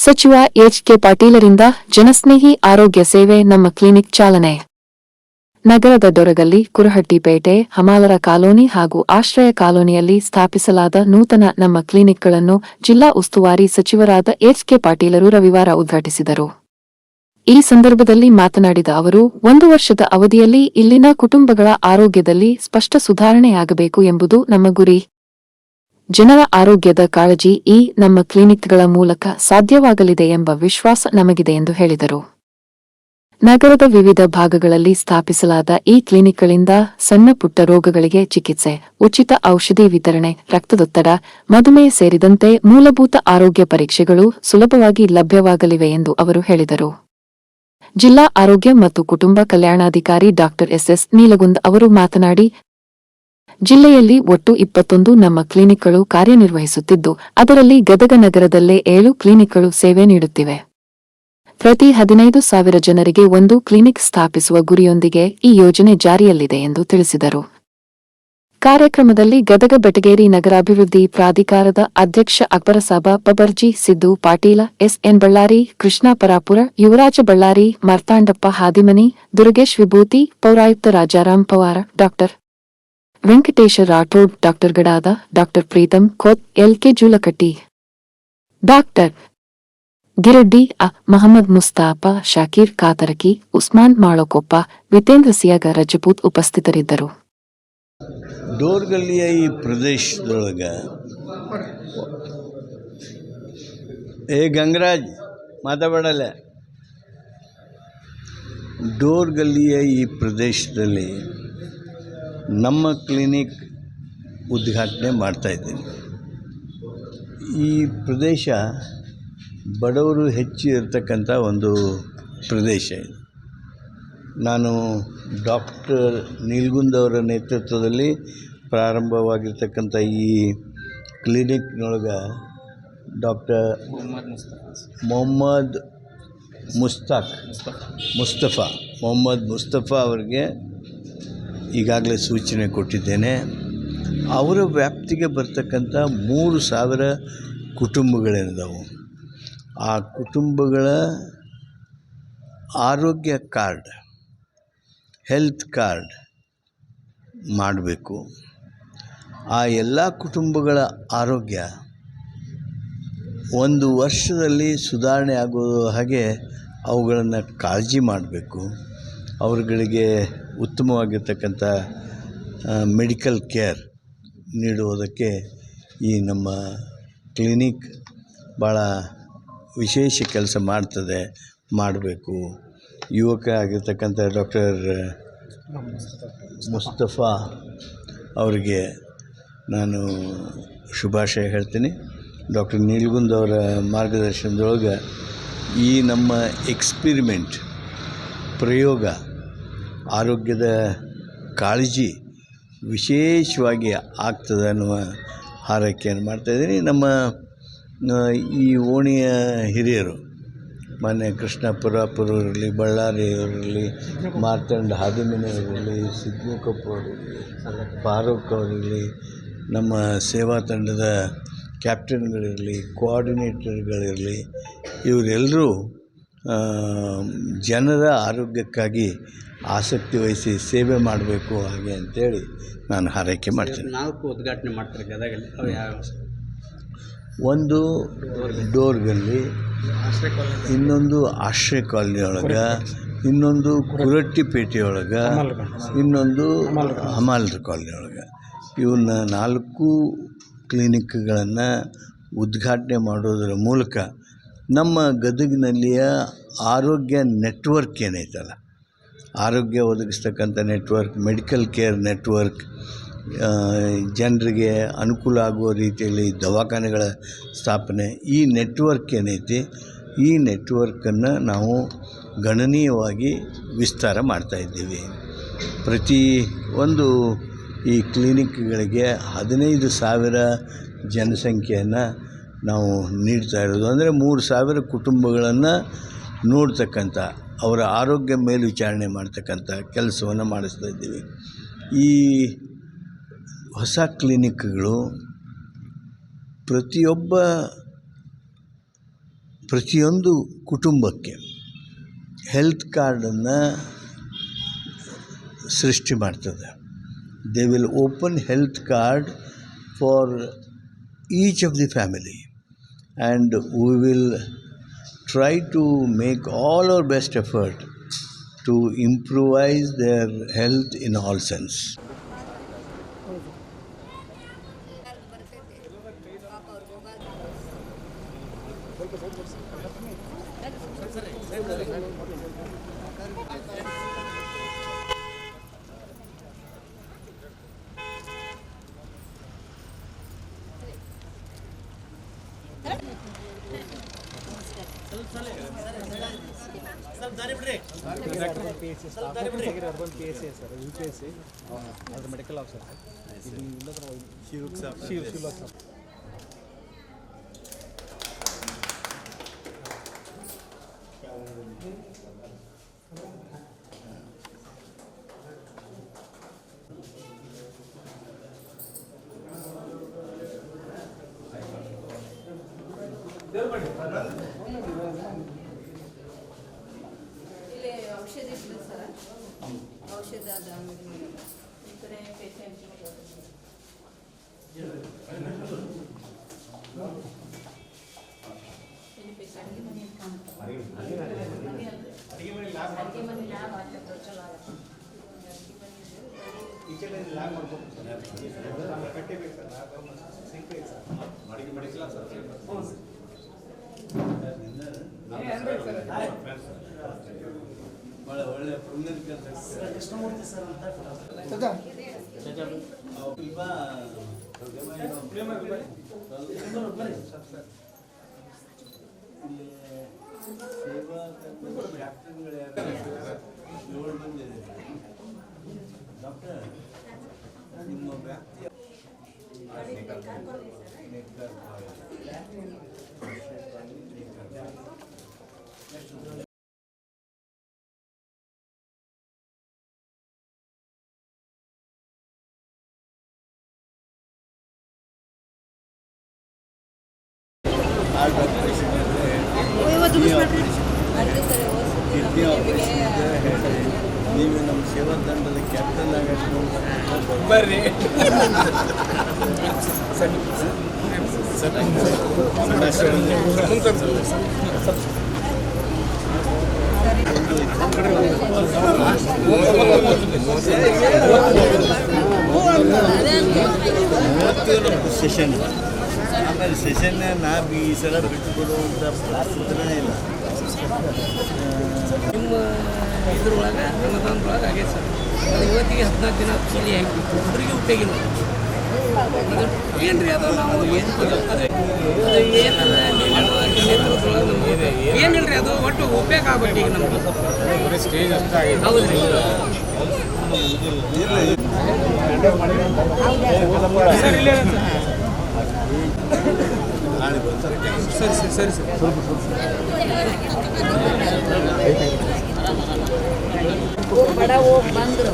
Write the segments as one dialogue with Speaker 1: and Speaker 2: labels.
Speaker 1: ಸಚಿವ ಎಚ್.ಕೆ. ಪಾಟೀಲರಿಂದ ಜನಸ್ನೇಹಿ ಆರೋಗ್ಯ ಸೇವೆ ನಮ್ಮ ಕ್ಲಿನಿಕ್ ಚಾಲನೆ. ನಗರದ ದೊರಗಲ್ಲಿ, ಕುರಹಟ್ಟಿಪೇಟೆ, ಹಮಾಲರ ಕಾಲೋನಿ ಹಾಗೂ ಆಶ್ರಯ ಕಾಲೋನಿಯಲ್ಲಿ ಸ್ಥಾಪಿಸಲಾದ ನೂತನ ನಮ್ಮ ಕ್ಲಿನಿಕ್ಗಳನ್ನು ಜಿಲ್ಲಾ ಉಸ್ತುವಾರಿ ಸಚಿವರಾದ ಎಚ್.ಕೆ. ಪಾಟೀಲರು ರವಿವಾರ ಉದ್ಘಾಟಿಸಿದರು. ಈ ಸಂದರ್ಭದಲ್ಲಿ ಮಾತನಾಡಿದ ಅವರು, 1 ವರ್ಷದ ಅವಧಿಯಲ್ಲಿ ಇಲ್ಲಿನ ಕುಟುಂಬಗಳ ಆರೋಗ್ಯದಲ್ಲಿ ಸ್ಪಷ್ಟ ಸುಧಾರಣೆಯಾಗಬೇಕು ಎಂಬುದು ನಮ್ಮ ಗುರಿ. ಜನರ ಆರೋಗ್ಯದ ಕಾಳಜಿ ಈ ನಮ್ಮ ಕ್ಲಿನಿಕ್ಗಳ ಮೂಲಕ ಸಾಧ್ಯವಾಗಲಿದೆ ಎಂಬ ವಿಶ್ವಾಸ ನಮಗಿದೆ ಎಂದು ಹೇಳಿದರು. ನಗರದ ವಿವಿಧ ಭಾಗಗಳಲ್ಲಿ ಸ್ಥಾಪಿಸಲಾದ ಈ ಕ್ಲಿನಿಕ್ಗಳಿಂದ ಸಣ್ಣ ಪುಟ್ಟ ರೋಗಗಳಿಗೆ ಚಿಕಿತ್ಸೆ, ಉಚಿತ ಔಷಧಿ ವಿತರಣೆ, ರಕ್ತದೊತ್ತಡ, ಮಧುಮೇಹ ಸೇರಿದಂತೆ ಮೂಲಭೂತ ಆರೋಗ್ಯ ಪರೀಕ್ಷೆಗಳು ಸುಲಭವಾಗಿ ಲಭ್ಯವಾಗಲಿವೆ ಎಂದು ಅವರು ಹೇಳಿದರು. ಜಿಲ್ಲಾ ಆರೋಗ್ಯ ಮತ್ತು ಕುಟುಂಬ ಕಲ್ಯಾಣಾಧಿಕಾರಿ ಡಾ. ಎಸ್. ನೀಲಗುಂದ್ ಅವರು ಮಾತನಾಡಿ, ಜಿಲ್ಲೆಯಲ್ಲಿ ಒಟ್ಟು 21 ನಮ್ಮ ಕ್ಲಿನಿಕ್ಗಳು ಕಾರ್ಯನಿರ್ವಹಿಸುತ್ತಿದ್ದು, ಅದರಲ್ಲಿ ಗದಗ ನಗರದಲ್ಲೇ 7 ಕ್ಲಿನಿಕ್ಗಳು ಸೇವೆ ನೀಡುತ್ತಿವೆ. ಪ್ರತಿ 15,000 ಜನರಿಗೆ ಒಂದು ಕ್ಲಿನಿಕ್ ಸ್ಥಾಪಿಸುವ ಗುರಿಯೊಂದಿಗೆ ಈ ಯೋಜನೆ ಜಾರಿಯಲ್ಲಿದೆ ಎಂದು ತಿಳಿಸಿದರು. ಕಾರ್ಯಕ್ರಮದಲ್ಲಿ ಗದಗ ಬೆಟಗೇರಿ ನಗರಾಭಿವೃದ್ಧಿ ಪ್ರಾಧಿಕಾರದ ಅಧ್ಯಕ್ಷ ಅಕ್ಬರಸಾಬ ಬಬರ್ಜಿ, ಸಿದ್ದು ಪಾಟೀಲ, ಎಸ್.ಎನ್. ಬಳ್ಳಾರಿ, ಕೃಷ್ಣ ಪರಾಪುರ, ಯುವರಾಜ ಬಳ್ಳಾರಿ, ಮಾರ್ತಾಂಡಪ್ಪ ಹಾದಿಮನಿ, ದುರ್ಗೇಶ್ ವಿಭೂತಿ, ಪೌರಾಯುಕ್ತ ರಾಜಾರಾಮ್ ಪವಾರ, ಡಾ. ವೆಂಕಟೇಶ ರಾಠೋಡ್, ಡಾ. ಗಡಾದ, ಡಾ. ಪ್ರೀತಂ ಖೋತ್, ಎಲ್.ಕೆ. ಜೂಲಕಟ್ಟಿ, ಡಾ. ಗಿರಡ್ಡಿ, ಮಹಮ್ಮದ್ ಮುಸ್ತಾಫ, ಶಾಕೀರ್ ಕಾತರಕಿ, ಉಸ್ಮಾನ್ ಮಾಳಕೊಪ್ಪ, ವಿತೇಂದ್ರ ಸಿಯಾಗ ರಜಪೂತ್ ಉಪಸ್ಥಿತರಿದ್ದರು.
Speaker 2: ಡೋರ್ಗಲ್ಲಿಯ ಈ ಪ್ರದೇಶದೊಳಗೆ ಗಂಗರಾಜ್ ಮಾತಾಡಲ್ಲ. ಡೋರ್ಗಲ್ಲಿಯ ಈ ಪ್ರದೇಶದಲ್ಲಿ ನಮ್ಮ ಕ್ಲಿನಿಕ್ ಉದ್ಘಾಟನೆ ಮಾಡ್ತಾಯಿದ್ದೀನಿ. ಈ ಪ್ರದೇಶ ಬಡವರು ಹೆಚ್ಚು ಇರತಕ್ಕಂಥ ಒಂದು ಪ್ರದೇಶ ಇದು. ನಾನು ಡಾಕ್ಟರ್ ನೀಲಗುಂದ್ ಅವರ ನೇತೃತ್ವದಲ್ಲಿ ಪ್ರಾರಂಭವಾಗಿರ್ತಕ್ಕಂಥ ಈ ಕ್ಲಿನಿಕ್ನೊಳಗೆ ಡಾಕ್ಟರ್ ಮೊಹಮ್ಮದ್ ಮುಸ್ತಫಾ ಅವರಿಗೆ ಈಗಾಗಲೇ ಸೂಚನೆ ಕೊಟ್ಟಿದ್ದೇನೆ. ಅವರ ವ್ಯಾಪ್ತಿಗೆ ಬರ್ತಕ್ಕಂಥ 3,000 ಕುಟುಂಬಗಳೇನಿದಾವೆ, ಆ ಕುಟುಂಬಗಳ ಆರೋಗ್ಯ ಕಾರ್ಡ್, ಹೆಲ್ತ್ ಕಾರ್ಡ್ ಮಾಡಬೇಕು. ಆ ಎಲ್ಲ ಕುಟುಂಬಗಳ ಆರೋಗ್ಯ 1 ವರ್ಷದಲ್ಲಿ ಸುಧಾರಣೆ ಆಗೋ ಹಾಗೆ ಅವುಗಳನ್ನು ಕಾಳಜಿ ಮಾಡಬೇಕು. ಅವರುಗಳಿಗೆ ಉತ್ತಮವಾಗಿರ್ತಕ್ಕಂಥ ಮೆಡಿಕಲ್ ಕೇರ್ ನೀಡುವುದಕ್ಕೆ ಈ ನಮ್ಮ ಕ್ಲಿನಿಕ್ ಭಾಳ ವಿಶೇಷ ಕೆಲಸ ಮಾಡಬೇಕು. ಯುವಕ ಆಗಿರ್ತಕ್ಕಂಥ ಡಾಕ್ಟರ್ ಮುಸ್ತಫಾ ಅವರಿಗೆ ನಾನು ಶುಭಾಶಯ ಹೇಳ್ತೀನಿ. ಡಾಕ್ಟರ್ ನೀಲಗುಂದ್ ಅವರ ಮಾರ್ಗದರ್ಶನದೊಳಗೆ ಈ ನಮ್ಮ ಎಕ್ಸ್ಪಿರಿಮೆಂಟ್ ಪ್ರಯೋಗ ಆರೋಗ್ಯದ ಕಾಳಜಿ ವಿಶೇಷವಾಗಿ ಆಗ್ತದೆ ಅನ್ನುವ ಹಾರೈಕೆಯನ್ನು ಮಾಡ್ತಾಯಿದ್ದೀನಿ. ನಮ್ಮ ಈ ಓಣಿಯ ಹಿರಿಯರು ಮಾನ್ಯ ಕೃಷ್ಣ ಪರಾಪುರ ಅವರಿರಲಿ, ಬಳ್ಳಾರಿ ಅವರಿರಲಿ, ಮಾರ್ತಾಂಡ ಹಾದಿಮನಿ ಅವರಿರಲಿ, ಸಿದ್ನಕೊಪ್ಪ ಅವರಿರಲಿ, ಫಾರೂಕ್ ಅವರಿರಲಿ, ನಮ್ಮ ಸೇವಾ ತಂಡದ ಕ್ಯಾಪ್ಟನ್ಗಳಿರಲಿ, ಕೋಆರ್ಡಿನೇಟರ್ಗಳಿರಲಿ, ಇವರೆಲ್ಲರೂ ಜನರ ಆರೋಗ್ಯಕ್ಕಾಗಿ ಆಸಕ್ತಿ ವಹಿಸಿ ಸೇವೆ ಮಾಡಬೇಕು ಹಾಗೆ ಅಂತೇಳಿ ನಾನು ಹಾರೈಕೆ ಮಾಡ್ತೀನಿ.
Speaker 3: 4 ಉದ್ಘಾಟನೆ ಮಾಡ್ತಾರೆ ಗದಗಲ್ಲಿ, ಅವು ಯಾವ?
Speaker 2: ಒಂದು ಡೋರ್ಗಲ್ಲಿ, ಇನ್ನೊಂದು ಆಶ್ರಯ ಕಾಲನಿಯೊಳಗೆ, ಇನ್ನೊಂದು ಕುರಟ್ಟಿಪೇಟೆಯೊಳಗೆ, ಇನ್ನೊಂದು ಹಮಾಲರ ಕಾಲನಿಯೊಳಗೆ. ಇವನ್ನ 4 ಕ್ಲಿನಿಕ್ಗಳನ್ನು ಉದ್ಘಾಟನೆ ಮಾಡೋದರ ಮೂಲಕ ನಮ್ಮ ಗದಗಿನಲ್ಲಿಯ ಆರೋಗ್ಯ ನೆಟ್ವರ್ಕ್ ಏನೈತಲ್ಲ, ಆರೋಗ್ಯ ಒದಗಿಸ್ತಕ್ಕಂಥ ನೆಟ್ವರ್ಕ್, ಮೆಡಿಕಲ್ ಕೇರ್ ನೆಟ್ವರ್ಕ್, ಜನರಿಗೆ ಅನುಕೂಲ ಆಗುವ ರೀತಿಯಲ್ಲಿ ದವಾಖಾನೆಗಳ ಸ್ಥಾಪನೆ, ಈ ನೆಟ್ವರ್ಕ್ ಏನೈತಿ, ಈ ನೆಟ್ವರ್ಕನ್ನು ನಾವು ಗಣನೀಯವಾಗಿ ವಿಸ್ತಾರ ಮಾಡ್ತಾಯಿದ್ದೀವಿ. ಪ್ರತಿ ಒಂದು ಈ ಕ್ಲಿನಿಕ್ಗಳಿಗೆ 15,000 ಜನಸಂಖ್ಯೆಯನ್ನು ನಾವು ನೀಡ್ತಾ ಇರೋದು. ಅಂದರೆ 3,000 ಕುಟುಂಬಗಳನ್ನು ನೋಡ್ತಕ್ಕಂಥ, ಅವರ ಆರೋಗ್ಯ ಮೇಲ್ವಿಚಾರಣೆ ಮಾಡ್ತಕ್ಕಂಥ ಕೆಲಸವನ್ನು ಮಾಡಿಸ್ತಾ ಇದ್ದೀವಿ. ಈ ಹೊಸ ಕ್ಲಿನಿಕ್ಗಳು ಪ್ರತಿಯೊಬ್ಬ ಪ್ರತಿಯೊಂದು ಕುಟುಂಬಕ್ಕೆ ಹೆಲ್ತ್ ಕಾರ್ಡನ್ನು ಸೃಷ್ಟಿ ಮಾಡ್ತದೆ. They will open health card for each of the family and we will try to make all our best effort to improvise their health in all sense.
Speaker 3: Medical officer
Speaker 4: ಇಲ್ಲಿ ಔಷಧಿ ಇದೆ ಸರ್. ಔಷಧದ ಅಂಗಡಿ ಈ ಕಡೆ ಪೇಷಂಟ್ ಇಲ್ಲಿ ಪೇಷಂಟ್ಗೆ ಮನೆ ಅಡಿಗೆ ಮನೆ ಲ್ಯಾಬ್ ಆಗ್ತದೆ ಚಲೋ ಆಗುತ್ತೆ.
Speaker 3: ಈಚೆಲ್ಲ ಲ್ಯಾಬ್ ಮಾಡ್ಬೋದು ಕಟ್ಟೆ ಬೇಕು ಸರ್, ಸಿಂಕ್ ಬೇಕು ಸರ್, ಮೆಡಿಕಲ್ ಆಫೀಸರ್.
Speaker 2: ಭಾಳ ಒಳ್ಳೆಯ ಪುಣ್ಯದ ಕೆಲಸ
Speaker 5: ಕೃಷ್ಣಮೂರ್ತಿ ಸರ್ ಅಂತ
Speaker 2: ಡಾಕ್ಟರ್ ನಿಮ್ಮ ವ್ಯಾಪ್ತಿಯ ಕಿಡ್ನಿ ಆಪರೇಷನ್ ಇದ್ದರೆ ನೀವು ನಮ್ಮ ಸೇವಾ ತಂಡದ ಕ್ಯಾಪ್ಟನ್ ಆಗಷ್ಟು ಬರ್ರಿ. ಸೆಷನ್ ಆಮೇಲೆ ಸೆಷನ್ನ ನಾವು ಈ ಸಲ ಬಿಟ್ಟುಕೊಡುವಂಥ ಪ್ರಾರ್ಥನೆ ಇಲ್ಲ.
Speaker 6: ನಿಮ್ಮ ಇದ್ರೊಳಗೆ ಅನುದಾನದೊಳಗೆ ಆಗೈತೆ ಸರ್. ಅದು ಇವತ್ತಿಗೆ 14 ದಿನ ಚೀಲಿ ಹಾಕಿ ಒಬ್ಬರಿಗೆ ಉಪಯೋಗಿಲ್ಲ. ಏನು ರೀ ಅದು ನಾವು ಏನಿಲ್ಲ ರೀ ಅದು ಒಟ್ಟು ಉಪಯೋಗ ಆಗ್ಬೇಕು ಈಗ ನಮ್ಗೆ ಸ್ಟೇಜ್ ಅಷ್ಟ ಹೌದು ರೀ. ಸರ್ ಇಲ್ಲ ಸರ್ ಸರಿ ಸರಿ
Speaker 4: ಬಡ ಹೋಗಿ ಬಂದರು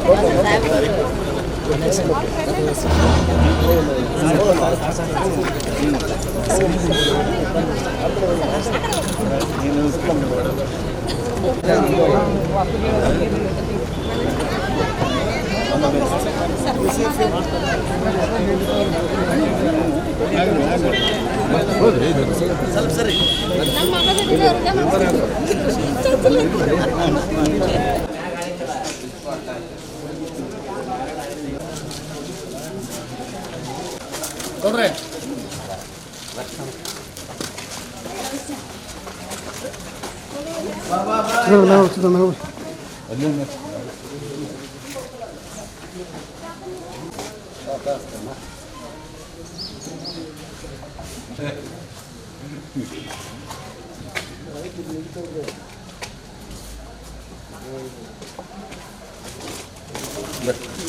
Speaker 2: ಸ್ವಲ್ಪ ಸರಿ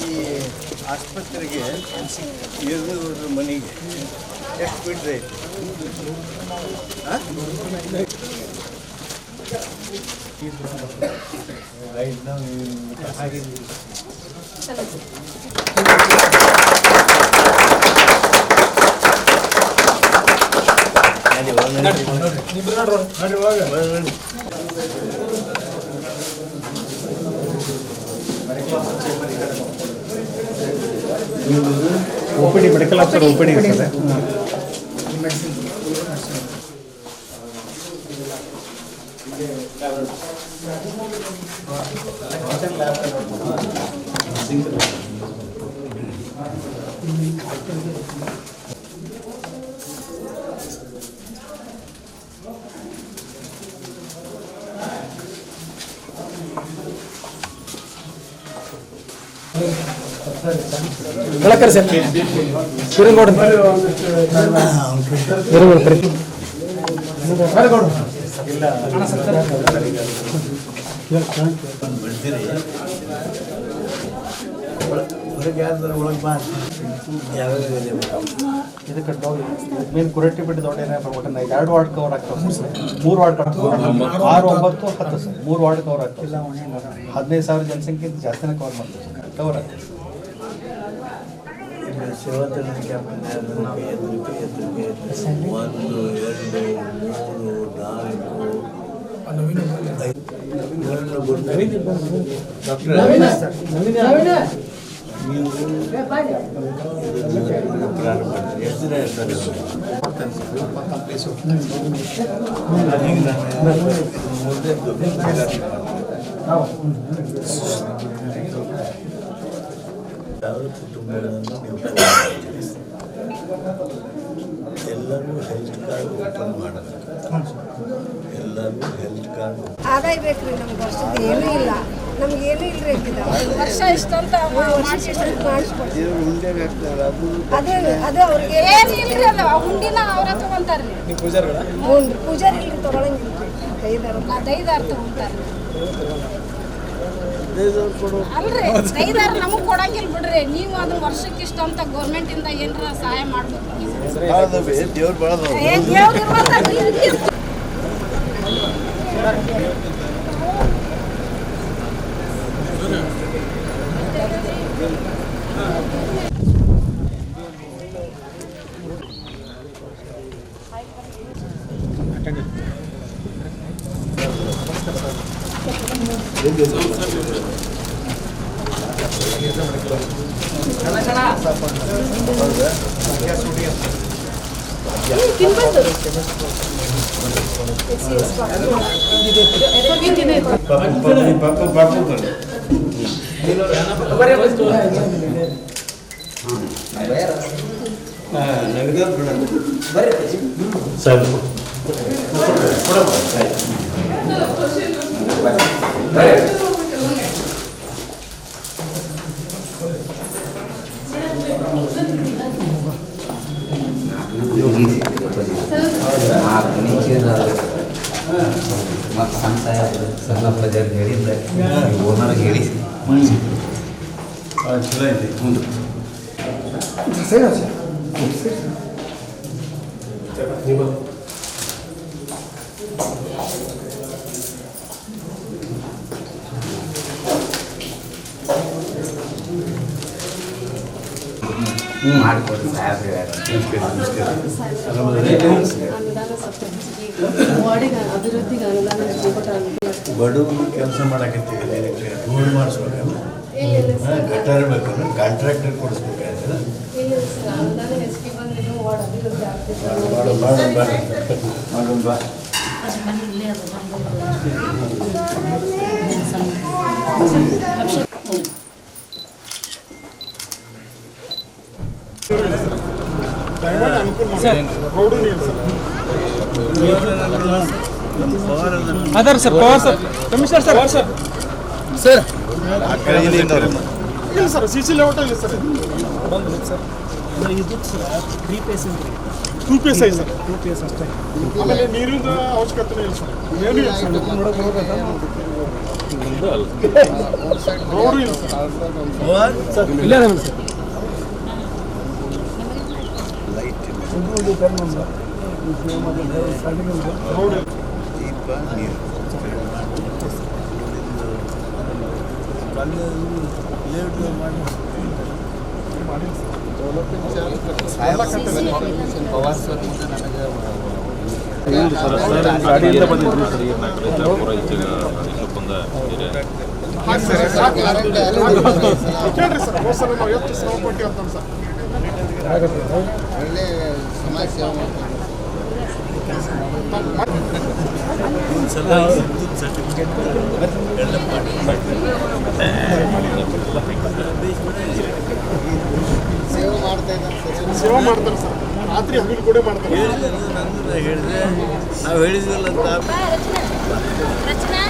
Speaker 2: ಈ ಆಸ್ಪತ್ರೆಗೆ ಇರೋದ್ರ ಮನೆಗೆ ಎಷ್ಟು ಬಿಡ್ರೆ
Speaker 3: OPD ಮೆಡಿಕಲ್ ಆಫೀಸರ್ OPD ಇರ್ತದೆ. ಕಳಕರ್ ಸರ್ ಕಿರಂಗೌಡ ಇದಕ್ಕೆ ಮೇನ್ ಕುರಟ್ಟಿ ಬಿಟ್ಟು ದೊಡ್ಡ ಏನಾದ್ರು 2 ವಾರ್ಡ್ ಕವರ್ ಆಗ್ತವೆ sir, 3 ward cover 6, 9, 10 sir, 3 ward cover ಆಗ್ತವೆ. 15,000 ಜನಸಂಖ್ಯೆ ಜಾಸ್ತಿನೇ ಕವರ್ ಮಾಡ್ತೇವೆ ಸರ್, ಕವರ್ ಆಗ್ತದೆ.
Speaker 2: ಎಲ್ಲರೂ ಹೆಲ್ತ್ ಕಾರ್ಡ್ ಓಪನ್ ಮಾಡಬೇಕು. ಎಲ್ಲರೂ ಹೆಲ್ತ್ ಕಾರ್ಡ್
Speaker 5: ಆದಾಯ ಬೇಕ್ರಿ ನಮ್ಗೆ ವರ್ಷದ ಏನೂ ಇಲ್ಲ, ನಮ್ಗೆ ಏನೂ ಇಲ್ರಿ ವರ್ಷ ಇಷ್ಟಂತ ಮಾಡಿಸ್ಕೊಡ್ತೀವಿ. ಅದು ಅವ್ರಿಗೆ ಏನು ಇಲ್ರಿ, ಅದು ಹುಂಡಿನ ಅವ್ರ ತಗೊಂತಾರ್ರಿ. ಹ್ಞೂ ಪೂಜಾರಿ ಇಲ್ರಿ, ತಗೊಳಂಗಿಲ್ರಿ. ದೈದಾರ ತಗೊಂತಾರ್ರಿ. ಅಲ್ರಿ ದೈದಾರ ನಮಗೆ ಕೊಡಂಗಿಲ್ಲ ಬಿಡ್ರಿ. ನೀವು ಅದು ವರ್ಷಕ್ಕೆ ಇಷ್ಟ ಅಂತ ಗೌರ್ಮೆಂಟಿಂದ ಏನಾರ ಸಹಾಯ ಮಾಡ್ಬೇಕು.
Speaker 2: ದೇವ್ರು ಬರೋದು
Speaker 7: ಮತ್ತು ಸಣ್ಣ ಪ್ರಜೆಗೆ ಹೇಳಿದ್ದೆ ಓನರ್ಗೆ ಹೇಳಿ
Speaker 2: ಚಲೋ ಐತಿ.
Speaker 7: ಮಾಡಿಕೊಡಿ ಸಾಹೇಬ್ರೆ.
Speaker 2: ಬಡವರು ಕೆಲಸ ಮಾಡಕತ್ತೀವಿ, ರೋಡ್ ಮಾಡಿಸ್ಬೇಕಲ್ಲ, ಗಟಾರ ಬೇಕಲ್ಲ, ಕಾಂಟ್ರಾಕ್ಟರ್ ಕೊಡಿಸ್ಬೇಕಾಯ್ತಲ್ಲ. ಮಾಡೋಣ ಬಾ.
Speaker 3: ಅದರ sir power sir commissioner sir sir sir ಇಲ್ಲ ಸರ್ ಸಿ ಸಿ ಲೇಔಟ್ ಇಲ್ಲ ಸರ್ ಬಂದು ಸರ್ ಇದು ಸರ್ 3 ಪೇಸ್ 2 ಪೇಸ್ ಐತೆ ಸರ್ 2 ಪೇಸ್ ಅಷ್ಟೇ. ಆಮೇಲೆ ನೀರಿನ ಅವಶ್ಯಕತೆ ಇಲ್ಲ ಸರ್, ಏನು ಇಲ್ಲ ಸರ್. ನೋಡೋಕೆ ರೋಡು ಇಲ್ಲ ಸರ್, ಇಲ್ಲ ಸರ್ ರೋಡ್
Speaker 2: ದೀಪ ನೀರು
Speaker 7: ಪವಾರ್ ಸರ್ ಮುಂದೆ ನನಗೆ
Speaker 3: ಗಾಡಿಯಿಂದ ಬಂದಿದ್ವಿ ಸರ್ ಈಗ
Speaker 8: ಒಳ್ಳೆ ಸಮಾಜ ಸೇವೆ ಮಾಡ್ತಾರೆ. ಸೇವೆ ಮಾಡ್ತಾ ಇದ್ದಾರೆ ಸರ್.
Speaker 9: ಸೇವೆ ಮಾಡ್ತಾರೆ ಸರ್. ರಾತ್ರಿ ಹಗಲು ಕೂಡ ಮಾಡ್ತಾರೆ.
Speaker 2: ಹೇಳಿದ್ರೆ ನಾವು ಹೇಳಿದ್ವಲ್ಲ ಅಂತ
Speaker 5: ರಚನಾ